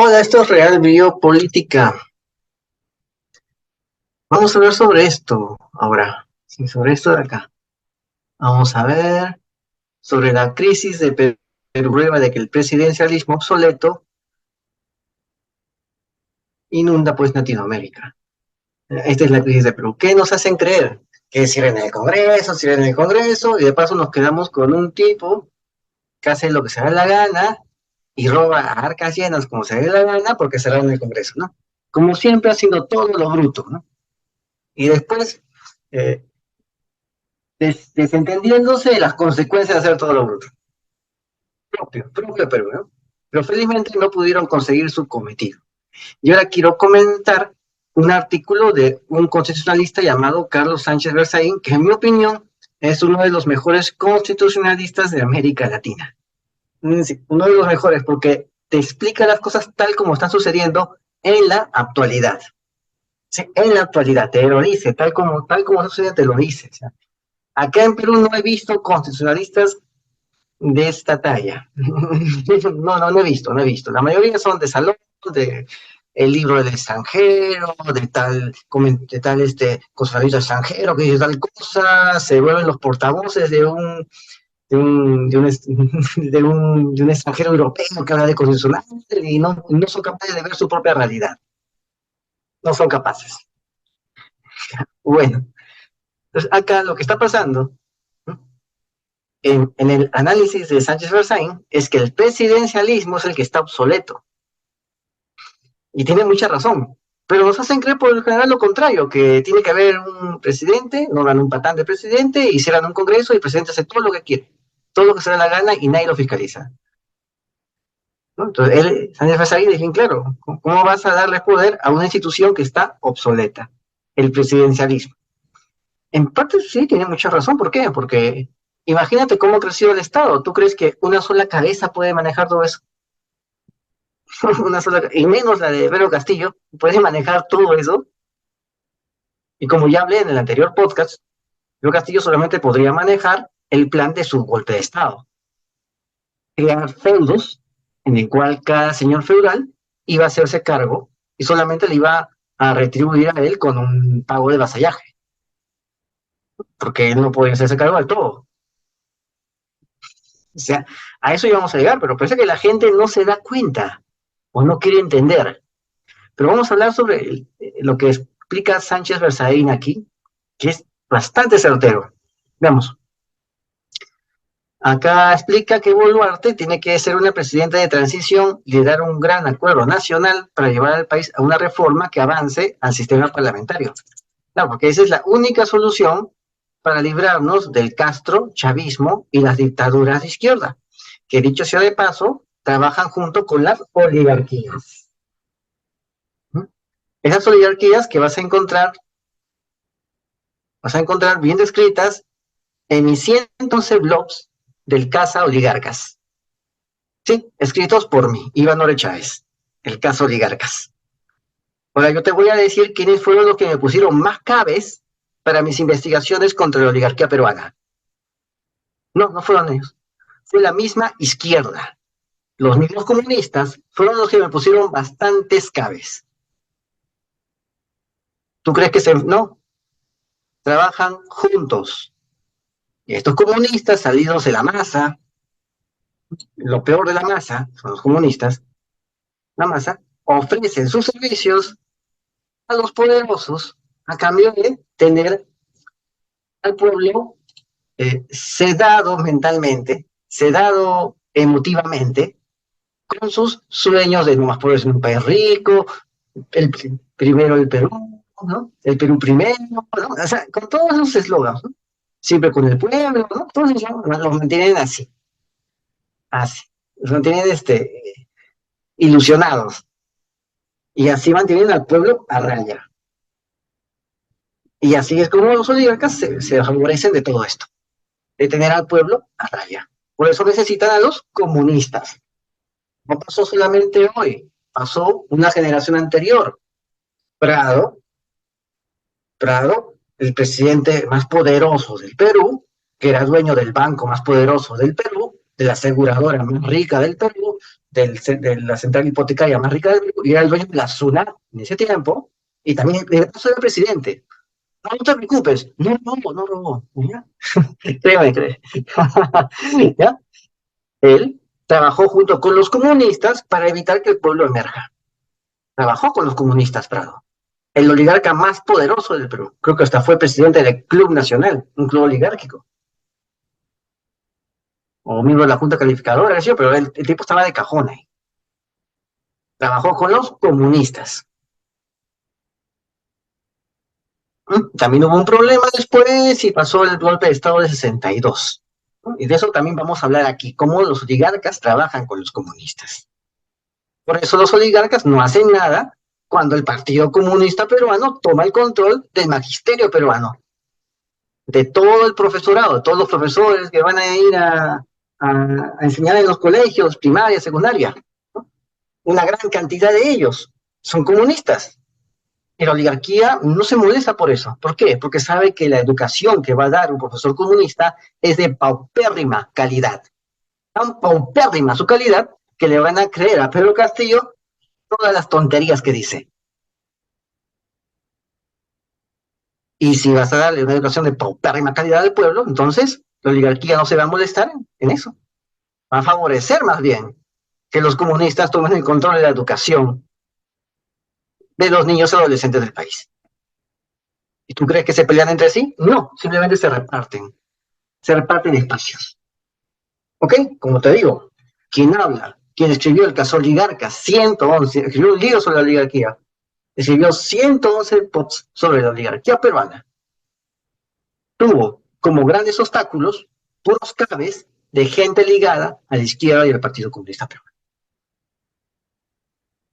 Hola, esto es Real Biopolítica. Vamos a hablar sobre esto ahora. Sí, sobre esto de acá. Vamos a ver sobre la crisis de Perú, prueba de que el presidencialismo obsoleto inunda pues Latinoamérica. Esta es la crisis de Perú. ¿Qué nos hacen creer? Que sirven en el Congreso, y de paso nos quedamos con un tipo que hace lo que se da la gana y roba a arcas llenas como se dé la gana porque será en el Congreso, ¿no? Como siempre haciendo todo lo bruto, ¿no? Y después eh, desentendiéndose de las consecuencias de hacer todo lo bruto. Propio Perú, ¿no? Pero felizmente no pudieron conseguir su cometido. Y ahora quiero comentar un artículo de un constitucionalista llamado Carlos Sánchez Berzaín, que en mi opinión es uno de los mejores constitucionalistas de América Latina. Sí, uno de los mejores porque te explica las cosas tal como están sucediendo en la actualidad. Sí, en la actualidad, te lo dice, tal como está sucediendo, te lo dice. O sea, acá en Perú no he visto constitucionalistas de esta talla. No he visto. La mayoría son de salón, de el libro del extranjero, de tal constitucionalista extranjero que dice tal cosa, se vuelven los portavoces de un extranjero europeo que habla de constitucional y no son capaces de ver su propia realidad. No son capaces. Bueno, entonces acá lo que está pasando en el análisis de Sánchez Berzaín es que el presidencialismo es el que está obsoleto. Y tiene mucha razón. Pero nos hacen creer por lo general lo contrario, que tiene que haber un presidente, no dan un patán de presidente, y cierran un congreso y el presidente hace todo lo que quiere, todo lo que se da la gana y nadie lo fiscaliza. ¿No? Entonces, Sánchez Berzaín dice bien claro, ¿cómo vas a darle poder a una institución que está obsoleta? El presidencialismo. En parte sí, tiene mucha razón. ¿Por qué? Porque imagínate cómo ha crecido el Estado. ¿Tú crees que una sola cabeza puede manejar todo eso? Y menos la de Pedro Castillo, puede manejar todo eso. Y como ya hablé en el anterior podcast, Pedro Castillo solamente podría manejar el plan de su golpe de Estado. Crear feudos en el cual cada señor feudal iba a hacerse cargo y solamente le iba a retribuir a él con un pago de vasallaje, porque él no podía hacerse cargo de todo. O sea, a eso íbamos a llegar, pero parece que la gente no se da cuenta o no quiere entender. Pero vamos a hablar sobre lo que explica Sánchez Berzaín aquí, que es bastante certero. Veamos. Acá explica que Boluarte tiene que ser una presidenta de transición y dar un gran acuerdo nacional para llevar al país a una reforma que avance al sistema parlamentario. Claro, porque esa es la única solución para librarnos del Castro, chavismo y las dictaduras de izquierda, que dicho sea de paso, trabajan junto con las oligarquías. Esas oligarquías que vas a encontrar bien descritas en mis 111 blogs del Casa Oligarcas. Sí, escritos por mí, Iván Ore Chávez, el Casa Oligarcas. Ahora yo te voy a decir quiénes fueron los que me pusieron más cabes para mis investigaciones contra la oligarquía peruana. No, no fueron ellos. Fue la misma izquierda. Los mismos comunistas fueron los que me pusieron bastantes cabes. ¿Tú crees que no? Trabajan juntos. Y estos comunistas salidos de la masa, lo peor de la masa, son los comunistas, la masa, ofrecen sus servicios a los poderosos a cambio de tener al pueblo sedado mentalmente, sedado emotivamente, con sus sueños de nomás poder ser un país rico, el primero el Perú, ¿no? El Perú primero, ¿no? O sea, con todos esos eslogans, ¿no? Siempre con el pueblo, ¿no? Todos ellos los mantienen así, los mantienen ilusionados, y así mantienen al pueblo a raya. Y así es como los oligarcas se favorecen de todo esto, de tener al pueblo a raya. Por eso necesitan a los comunistas. No pasó solamente hoy, pasó una generación anterior. Prado, el presidente más poderoso del Perú, que era dueño del banco más poderoso del Perú, de la aseguradora más rica del Perú, de la central hipotecaria más rica del Perú y era el dueño de la SUNAT en ese tiempo, y también de paso era presidente. No, no te preocupes, no robó, no robó. ¿Ya? Créeme, créeme. ¿Ya? Él trabajó junto con los comunistas para evitar que el pueblo emerja. Trabajó con los comunistas, Prado. El oligarca más poderoso del Perú. Creo que hasta fue presidente del Club Nacional, un club oligárquico. O miembro de la Junta Calificadora, ¿sí? Pero el tipo estaba de cajón ahí. Trabajó con los comunistas. También hubo un problema después y pasó el golpe de Estado de 62. Y de eso también vamos a hablar aquí, cómo los oligarcas trabajan con los comunistas. Por eso los oligarcas no hacen nada cuando el Partido Comunista Peruano toma el control del magisterio peruano, de todo el profesorado, de todos los profesores que van a ir a enseñar en los colegios, primaria, secundaria. ¿No? Una gran cantidad de ellos son comunistas. Y la oligarquía no se molesta por eso. ¿Por qué? Porque sabe que la educación que va a dar un profesor comunista es de paupérrima calidad. Tan paupérrima su calidad que le van a creer a Pedro Castillo todas las tonterías que dice. Y si vas a darle una educación de paupérrima calidad al pueblo, entonces la oligarquía no se va a molestar en eso. Va a favorecer más bien que los comunistas tomen el control de la educación de los niños y adolescentes del país. ¿Y tú crees que se pelean entre sí? No, simplemente se reparten espacios. ¿Ok? Como te digo, quien habla, quien escribió el caso Oligarca 111, escribió un libro sobre la oligarquía, escribió 111 posts sobre la oligarquía peruana. Tuvo como grandes obstáculos puros cabes de gente ligada a la izquierda y al Partido Comunista Peruano.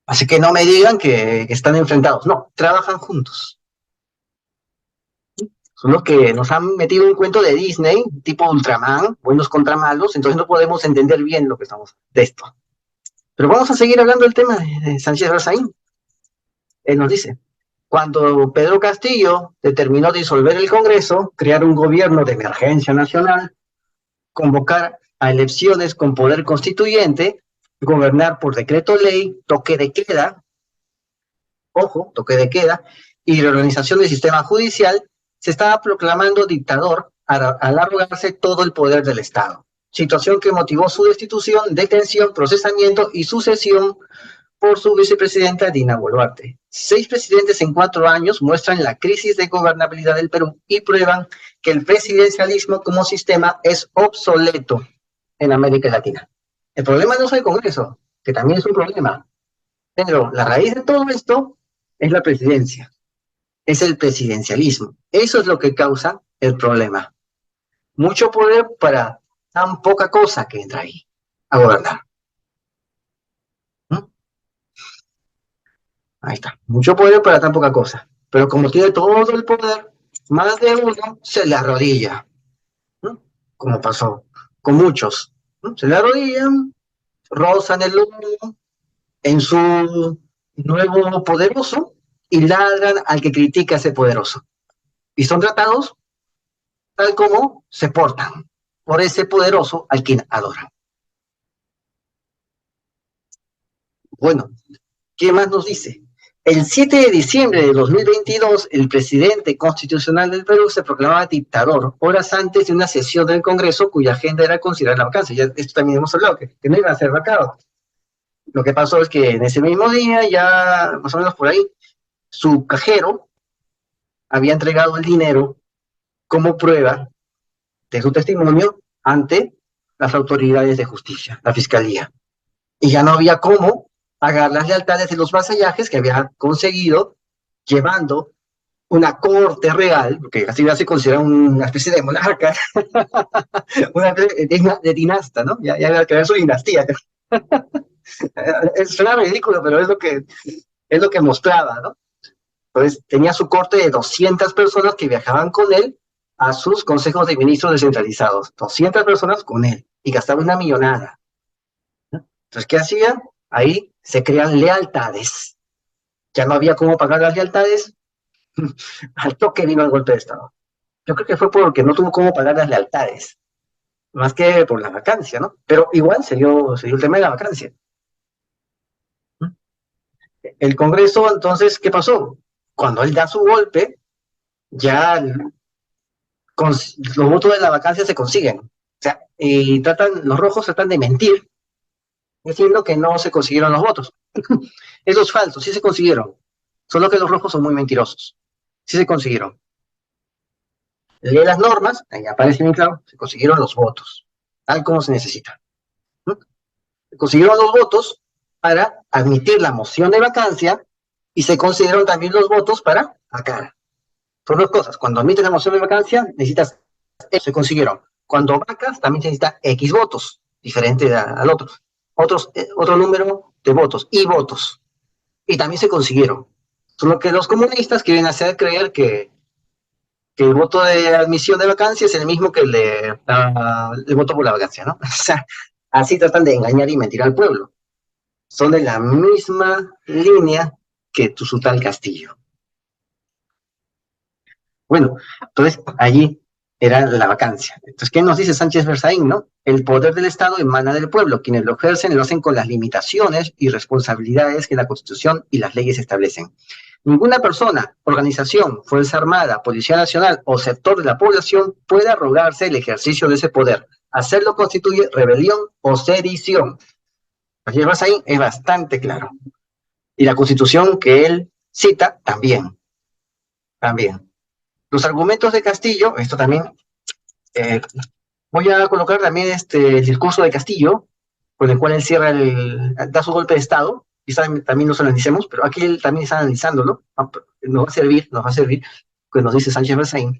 Así que no me digan que están enfrentados, no, trabajan juntos. Son los que nos han metido un cuento de Disney, tipo Ultraman, buenos contra malos, entonces no podemos entender bien lo que estamos de esto. Pero vamos a seguir hablando del tema de Sánchez Berzaín. Él nos dice, cuando Pedro Castillo determinó disolver el Congreso, crear un gobierno de emergencia nacional, convocar a elecciones con poder constituyente, gobernar por decreto ley, toque de queda, ojo, toque de queda, y reorganización del sistema judicial, se estaba proclamando dictador al arrogarse todo el poder del Estado. Situación que motivó su destitución, detención, procesamiento y sucesión por su vicepresidenta Dina Boluarte. 6 presidentes en 4 años muestran la crisis de gobernabilidad del Perú y prueban que el presidencialismo como sistema es obsoleto en América Latina. El problema no es el Congreso, que también es un problema, pero la raíz de todo esto es la presidencia, es el presidencialismo. Eso es lo que causa el problema. Mucho poder para tan poca cosa que entra ahí a gobernar. ¿Mm? Ahí está. Mucho poder para tan poca cosa. Pero como tiene todo el poder, más de uno se le arrodilla. ¿No? Como pasó con muchos. ¿No? Se le arrodillan, rozan el lomo en su nuevo poderoso y ladran al que critica a ese poderoso. Y son tratados tal como se portan por ese poderoso al quien adoran. Bueno, ¿qué más nos dice? El 7 de diciembre de 2022, el presidente constitucional del Perú se proclamaba dictador, horas antes de una sesión del Congreso cuya agenda era considerar la vacancia. Ya esto también hemos hablado, que no iban a ser vacados. Lo que pasó es que en ese mismo día, ya más o menos por ahí, su cajero había entregado el dinero como prueba de su testimonio ante las autoridades de justicia, la fiscalía. Y ya no había cómo pagar las lealtades de los vasallajes que había conseguido llevando una corte real, porque así ya se considera una especie de monarca, una especie de dinasta, ¿no? Ya iba a crear su dinastía. Suena ridículo, pero es lo que mostraba, ¿no? Entonces tenía su corte de 200 personas que viajaban con él a sus consejos de ministros descentralizados. 200 personas con él y gastaba una millonada. Entonces, ¿qué hacía? Ahí se crean lealtades. Ya no había cómo pagar las lealtades. Al toque vino el golpe de Estado. Yo creo que fue porque no tuvo cómo pagar las lealtades. más que por la vacancia, ¿no? Pero igual se dio el tema de la vacancia. El Congreso, entonces, ¿qué pasó? Cuando él da su golpe, ya los votos de la vacancia se consiguen. O sea, y los rojos tratan de mentir, diciendo que no se consiguieron los votos. Eso es falso, sí se consiguieron. Solo que los rojos son muy mentirosos. Sí se consiguieron. Lee las normas, ahí aparece bien claro, se consiguieron los votos, tal como se necesita. ¿No? Se consiguieron los votos para admitir la moción de vacancia y se consiguieron también los votos para sacar. Son dos cosas. Cuando admites la moción de vacancia, necesitas X, se consiguieron. Cuando vacas, también se necesita X votos, diferente al otro. Otro número de votos, y votos. Y también se consiguieron. Solo que los comunistas quieren hacer creer que el voto de admisión de vacancia es el mismo que el voto por la vacancia, ¿no? O sea, así tratan de engañar y mentir al pueblo. Son de la misma línea que su tal Castillo. Bueno, entonces allí era la vacancia. Entonces, ¿qué nos dice Sánchez Berzaín, no? El poder del Estado emana del pueblo. Quienes lo ejercen lo hacen con las limitaciones y responsabilidades que la Constitución y las leyes establecen. Ninguna persona, organización, Fuerza Armada, Policía Nacional o sector de la población puede arrogarse el ejercicio de ese poder. Hacerlo constituye rebelión o sedición. Sánchez Berzaín es bastante claro. Y la Constitución que él cita también. También. Los argumentos de Castillo, esto también, voy a colocar también el discurso de Castillo, con el cual él da su golpe de Estado, quizá también nos analicemos, pero aquí él también está analizándolo, nos va a servir, que nos dice Sánchez Berzaín.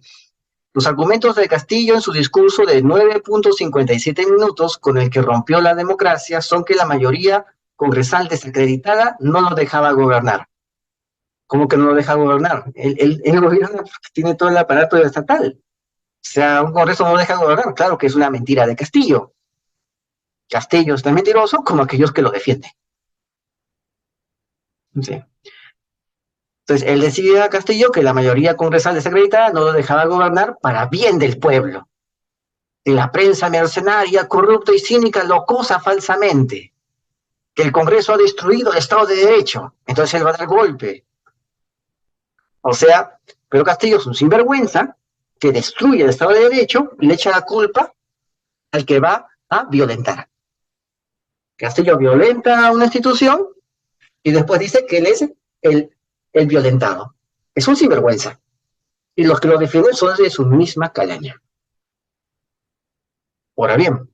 Los argumentos de Castillo en su discurso de 9.57 minutos, con el que rompió la democracia, son que la mayoría congresal desacreditada no lo dejaba gobernar. ¿Cómo que no lo deja gobernar? Él gobierna porque tiene todo el aparato estatal. O sea, un Congreso no lo deja gobernar. Claro que es una mentira de Castillo. Castillo es tan mentiroso como aquellos que lo defienden. ¿Sí? Entonces, él decide a Castillo que la mayoría congresal desacreditada no lo dejaba gobernar para bien del pueblo. Que la prensa mercenaria, corrupta y cínica lo acusa falsamente. Que el Congreso ha destruido el Estado de Derecho. Entonces él va a dar golpe. O sea, pero Castillo es un sinvergüenza que destruye el Estado de Derecho y le echa la culpa al que va a violentar. Castillo violenta a una institución y después dice que él es el violentado. Es un sinvergüenza. Y los que lo defienden son de su misma calaña. Ahora bien,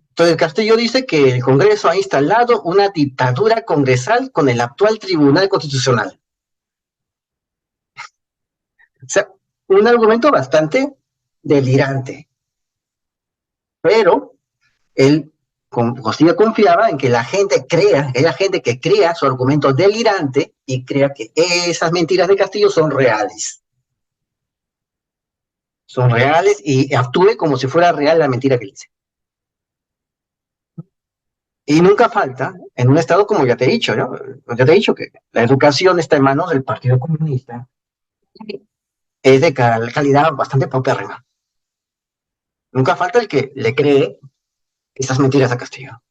entonces Castillo dice que el Congreso ha instalado una dictadura congresal con el actual Tribunal Constitucional. O sea, un argumento bastante delirante. Pero él Castillo confiaba en que la gente que crea su argumento delirante y crea que esas mentiras de Castillo son reales. Son reales y actúe como si fuera real la mentira que dice. Y nunca falta, en un estado como ya te he dicho, ¿no? Ya te he dicho que la educación está en manos del Partido Comunista, es de calidad bastante paupérrima. Nunca falta el que le cree esas mentiras a Castillo.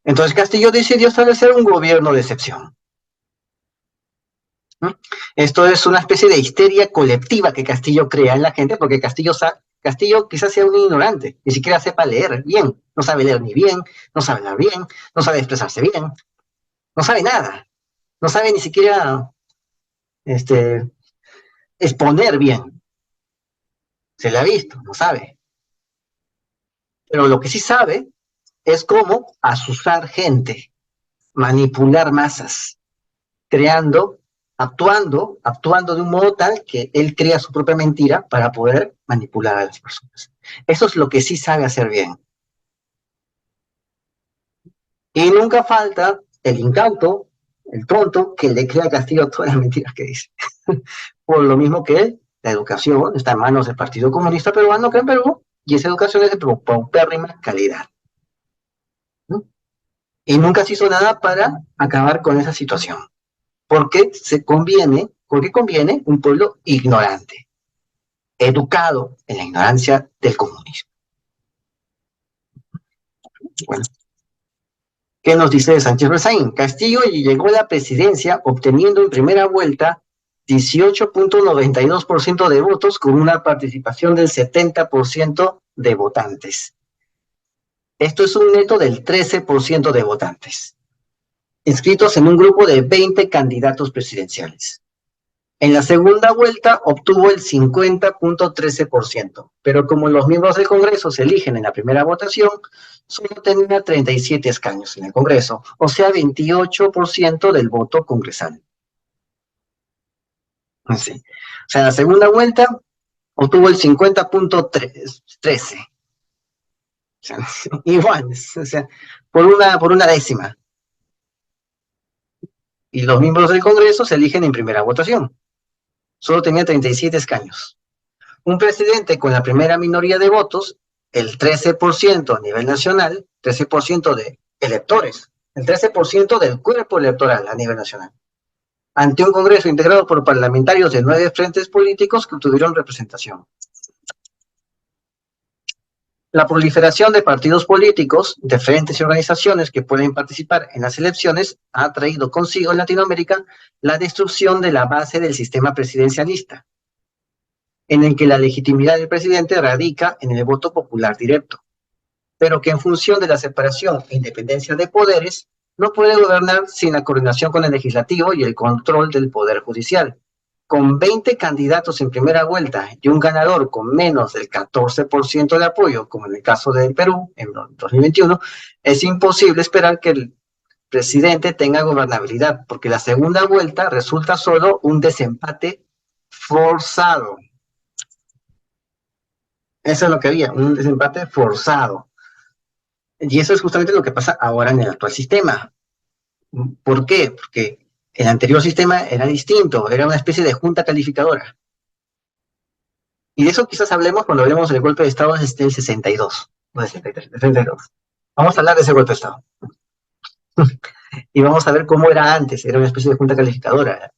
Entonces Castillo decidió establecer un gobierno de excepción. Esto es una especie de histeria colectiva que Castillo crea en la gente, porque Castillo quizás sea un ignorante, ni siquiera sepa leer bien, no sabe leer ni bien, no sabe hablar bien, no sabe expresarse bien, no sabe nada, no sabe ni siquiera exponer bien, se le ha visto, no sabe. Pero lo que sí sabe es cómo asusar gente, manipular masas, creando, actuando de un modo tal que él crea su propia mentira para poder manipular a las personas. Eso es lo que sí sabe hacer bien. Y nunca falta el incauto, el tonto, que le crea a Castillo todas las mentiras que dice. Por lo mismo que él, la educación está en manos del Partido Comunista Peruano, que en Perú, y esa educación es de paupérrima calidad. ¿No? Y nunca se hizo nada para acabar con esa situación. Porque conviene un pueblo ignorante. educado en la ignorancia del comunismo. Bueno, ¿qué nos dice de Sánchez Rezaín? Castillo llegó a la presidencia obteniendo en primera vuelta 18.92% de votos con una participación del 70% de votantes. Esto es un neto del 13% de votantes, inscritos en un grupo de 20 candidatos presidenciales. En la segunda vuelta obtuvo el 50.13%, pero como los miembros del Congreso se eligen en la primera votación, solo tenía 37 escaños en el Congreso, o sea, 28% del voto congresal. Así. O sea, en la segunda vuelta obtuvo el 50.13. O sea, igual, o sea, por una décima. Y los miembros del Congreso se eligen en primera votación. Solo tenía 37 escaños. Un presidente con la primera minoría de votos, el 13% a nivel nacional, 13% de electores, el 13% del cuerpo electoral a nivel nacional, ante un Congreso integrado por parlamentarios de 9 frentes políticos que obtuvieron representación. La proliferación de partidos políticos, de frentes y organizaciones que pueden participar en las elecciones ha traído consigo en Latinoamérica la destrucción de la base del sistema presidencialista, en el que la legitimidad del presidente radica en el voto popular directo, pero que en función de la separación e independencia de poderes, no puede gobernar sin la coordinación con el legislativo y el control del poder judicial. Con 20 candidatos en primera vuelta y un ganador con menos del 14% de apoyo, como en el caso del Perú en 2021, es imposible esperar que el presidente tenga gobernabilidad, porque la segunda vuelta resulta solo un desempate forzado. Eso es lo que había, un desempate forzado. Y eso es justamente lo que pasa ahora en el actual sistema. ¿Por qué? Porque el anterior sistema era distinto, era una especie de junta calificadora. Y de eso quizás hablemos cuando hablemos del golpe de Estado desde el 62, o 63, 62. Vamos a hablar de ese golpe de Estado. Y vamos a ver cómo era antes, era una especie de junta calificadora,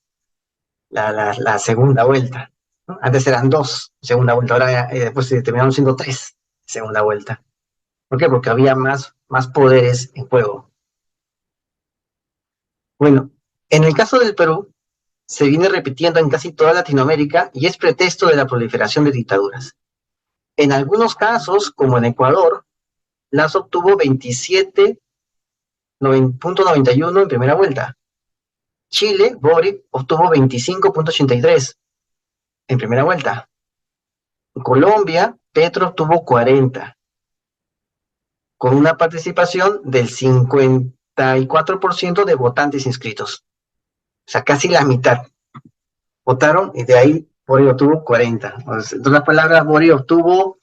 la segunda vuelta. ¿No? Antes eran 2 segunda vuelta, ahora después terminaron siendo 3 segunda vuelta. ¿Por qué? Porque había más poderes en juego. Bueno, en el caso del Perú, se viene repitiendo en casi toda Latinoamérica y es pretexto de la proliferación de dictaduras. En algunos casos, como en Ecuador, Lazo obtuvo 27.91 en primera vuelta. Chile, Boric, obtuvo 25.83 en primera vuelta. En Colombia, Petro obtuvo 40, con una participación del 54% de votantes inscritos. O sea, casi la mitad votaron y de ahí Boric obtuvo 40. En otras palabras, Boric obtuvo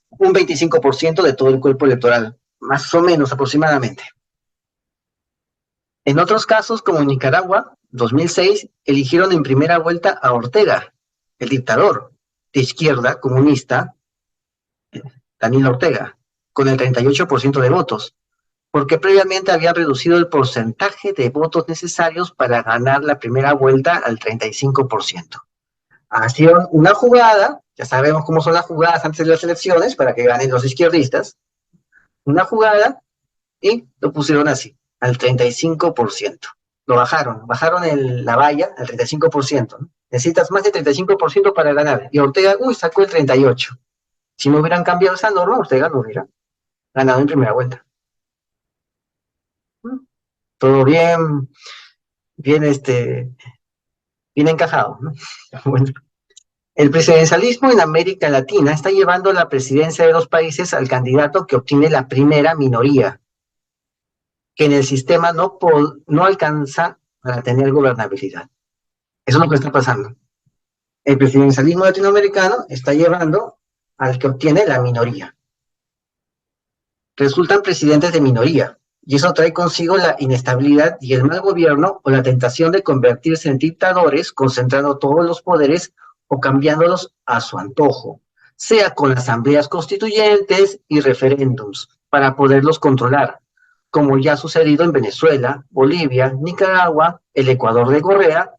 un 25% de todo el cuerpo electoral, más o menos aproximadamente. En otros casos, como en Nicaragua, 2006, eligieron en primera vuelta a Ortega, el dictador de izquierda comunista, Daniel Ortega, con el 38% de votos, porque previamente había reducido el porcentaje de votos necesarios para ganar la primera vuelta al 35%. Hicieron una jugada, ya sabemos cómo son las jugadas antes de las elecciones, para que ganen los izquierdistas, una jugada y lo pusieron así, al 35%. Lo bajaron la valla al 35%. ¿No? Necesitas más del 35% para ganar. Y Ortega, sacó el 38%. Si no hubieran cambiado esa norma, Ortega no hubiera ganado en primera vuelta. Todo bien, bien, bien encajado, ¿no? Bueno. El presidencialismo en América Latina está llevando la presidencia de los países al candidato que obtiene la primera minoría, que en el sistema no alcanza para tener gobernabilidad. Eso es lo que está pasando. El presidencialismo latinoamericano está llevando al que obtiene la minoría. Resultan presidentes de minoría, y eso trae consigo la inestabilidad y el mal gobierno o la tentación de convertirse en dictadores, concentrando todos los poderes o cambiándolos a su antojo, sea con asambleas constituyentes y referéndums, para poderlos controlar, como ya ha sucedido en Venezuela, Bolivia, Nicaragua, el Ecuador de Correa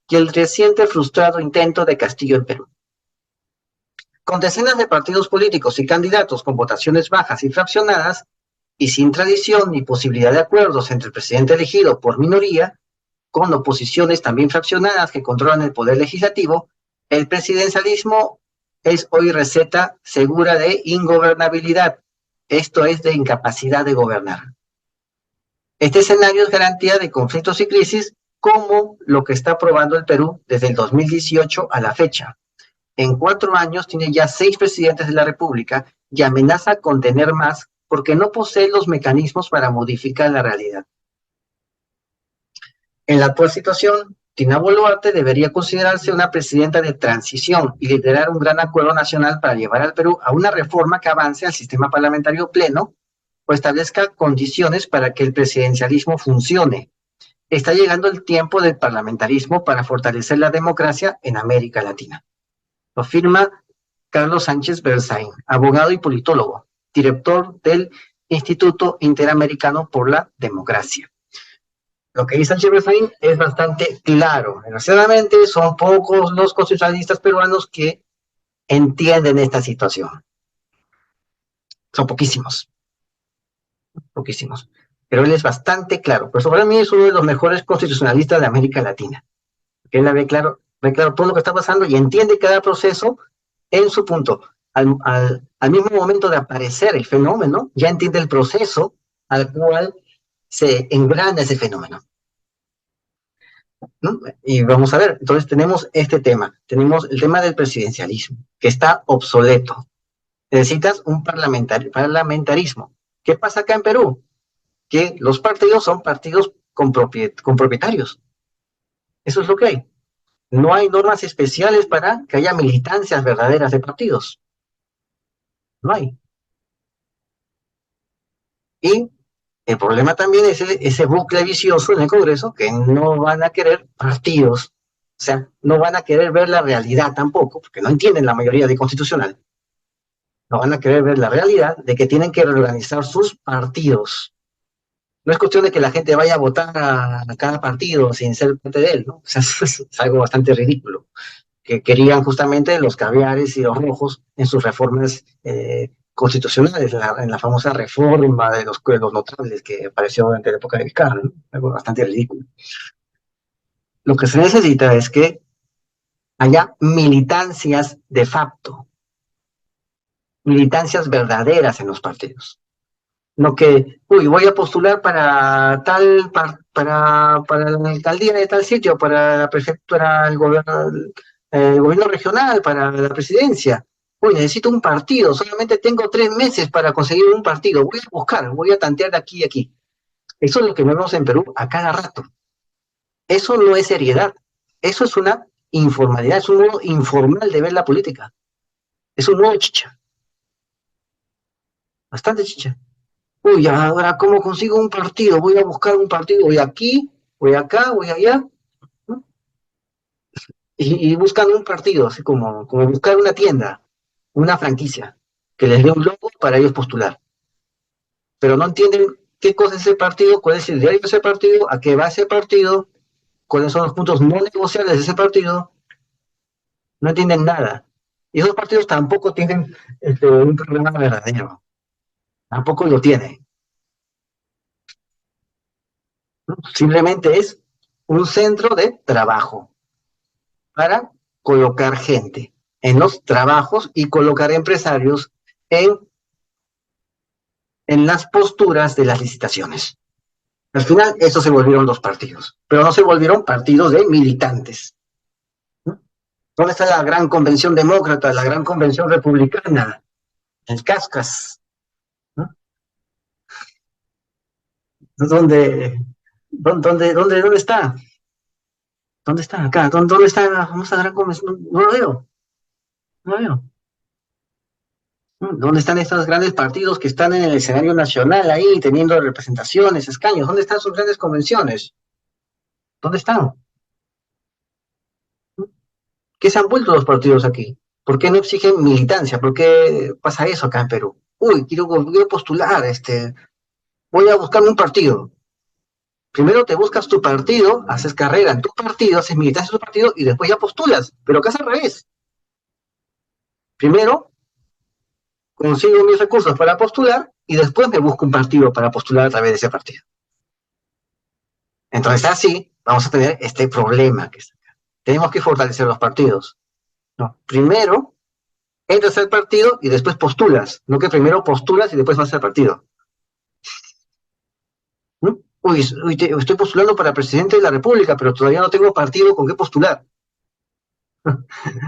y el reciente frustrado intento de Castillo en Perú. Con decenas de partidos políticos y candidatos con votaciones bajas y fraccionadas, y sin tradición ni posibilidad de acuerdos entre el presidente elegido por minoría, con oposiciones también fraccionadas que controlan el poder legislativo, el presidencialismo es hoy receta segura de ingobernabilidad, esto es de incapacidad de gobernar. Este escenario es garantía de conflictos y crisis como lo que está probando el Perú desde el 2018 a la fecha. En 4 años tiene ya 6 presidentes de la República y amenaza con tener más porque no posee los mecanismos para modificar la realidad. En la actual situación, Dina Boluarte debería considerarse una presidenta de transición y liderar un gran acuerdo nacional para llevar al Perú a una reforma que avance al sistema parlamentario pleno o establezca condiciones para que el presidencialismo funcione. Está llegando el tiempo del parlamentarismo para fortalecer la democracia en América Latina. Lo firma Carlos Sánchez Berzaín, abogado y politólogo, director del Instituto Interamericano por la Democracia. Lo que dice Sánchez Berzaín es bastante claro. Desgraciadamente son pocos los constitucionalistas peruanos que entienden esta situación. Son poquísimos, poquísimos. Pero él es bastante claro. Por eso para mí es uno de los mejores constitucionalistas de América Latina. Él ve claro todo lo que está pasando y entiende cada proceso en su punto. Al mismo momento de aparecer el fenómeno, ya entiende el proceso al cual se engrana ese fenómeno, ¿no? Y vamos a ver, entonces tenemos este tema, tenemos el tema del presidencialismo, que está obsoleto. Necesitas un parlamentarismo. ¿Qué pasa acá en Perú? Que los partidos son partidos con propietarios. Eso es lo que hay. No hay normas especiales para que haya militancias verdaderas de partidos. No hay. Y el problema también es ese bucle vicioso en el Congreso que no van a querer partidos, o sea, no van a querer ver la realidad tampoco, porque no entienden la mayoría de constitucional, no van a querer ver la realidad de que tienen que reorganizar sus partidos. No es cuestión de que la gente vaya a votar a cada partido sin ser parte de él, ¿no? O sea, es algo bastante ridículo, que querían justamente los caviares y los rojos en sus reformas constitucionales, en la famosa reforma de los notables que apareció durante la época de Vizcarra, ¿no? Algo bastante ridículo. Lo que se necesita es que haya militancias de facto, militancias verdaderas en los partidos. No que, voy a postular para para la alcaldía de tal sitio, para la prefectura, el gobierno regional, para la presidencia. Necesito un partido, solamente tengo 3 meses para conseguir un partido. Voy a buscar, voy a tantear de aquí y aquí. Eso es lo que vemos en Perú a cada rato. Eso no es seriedad. Eso es una informalidad, es un modo informal de ver la política. Es un modo chicha. Bastante chicha. Ahora, ¿cómo consigo un partido? Voy a buscar un partido. Voy aquí, voy acá, voy allá. ¿No? Y buscan un partido, así como buscar una tienda, una franquicia, que les dé un logo para ellos postular. Pero no entienden qué cosa es ese partido, cuál es el diario de ese partido, a qué va ese partido, cuáles son los puntos no negociables de ese partido. No entienden nada. Y esos partidos tampoco tienen un programa verdadero. Tampoco lo tienen. ¿No? Simplemente es un centro de trabajo para colocar gente en los trabajos y colocar empresarios en las posturas de las licitaciones. Al final, eso se volvieron los partidos, pero no se volvieron partidos de militantes. ¿No? ¿Dónde está la gran convención demócrata, la gran convención republicana? El Cascas. ¿No? ¿Dónde está? ¿Dónde está? Acá. ¿Dónde está la famosa gran convención? No lo veo. No lo veo. ¿Dónde están estos grandes partidos que están en el escenario nacional ahí, teniendo representaciones, escaños? ¿Dónde están sus grandes convenciones? ¿Dónde están? ¿Qué se han vuelto los partidos aquí? ¿Por qué no exigen militancia? ¿Por qué pasa eso acá en Perú? Quiero postular, voy a buscarme un partido. Primero te buscas tu partido, haces carrera en tu partido, haces militancia en tu partido y después ya postulas. Pero acá es al revés. Primero, consigo mis recursos para postular y después me busco un partido para postular a través de ese partido. Entonces, así vamos a tener este problema que está acá. Tenemos que fortalecer los partidos. No, primero entras al partido y después postulas, no que primero postulas y después vas al partido. ¿Mm? Uy, estoy postulando para presidente de la República, pero todavía no tengo partido con qué postular.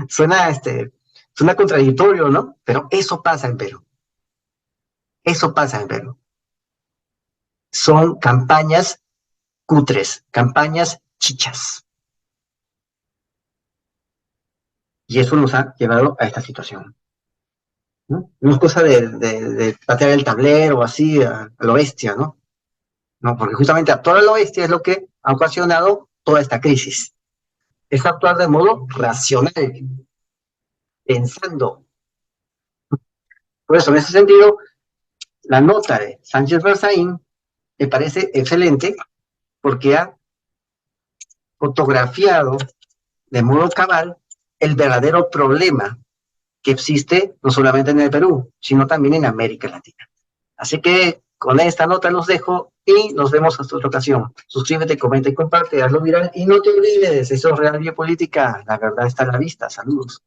Suena, suena contradictorio, ¿no? Pero eso pasa en Perú. Eso pasa en Perú. Son campañas cutres, campañas chichas. Y eso nos ha llevado a esta situación. ¿No? No es cosa de patear el tablero así a lo bestia, ¿no? No, porque justamente actuar a lo bestia es lo que ha ocasionado toda esta crisis. Es actuar de modo racional, pensando. Por eso, en ese sentido, la nota de Sánchez Berzaín me parece excelente porque ha fotografiado de modo cabal el verdadero problema que existe no solamente en el Perú, sino también en América Latina. Así que con esta nota los dejo y nos vemos hasta otra ocasión. Suscríbete, comenta y comparte, hazlo viral y no te olvides, eso es Real Biopolítica, la verdad está a la vista. Saludos.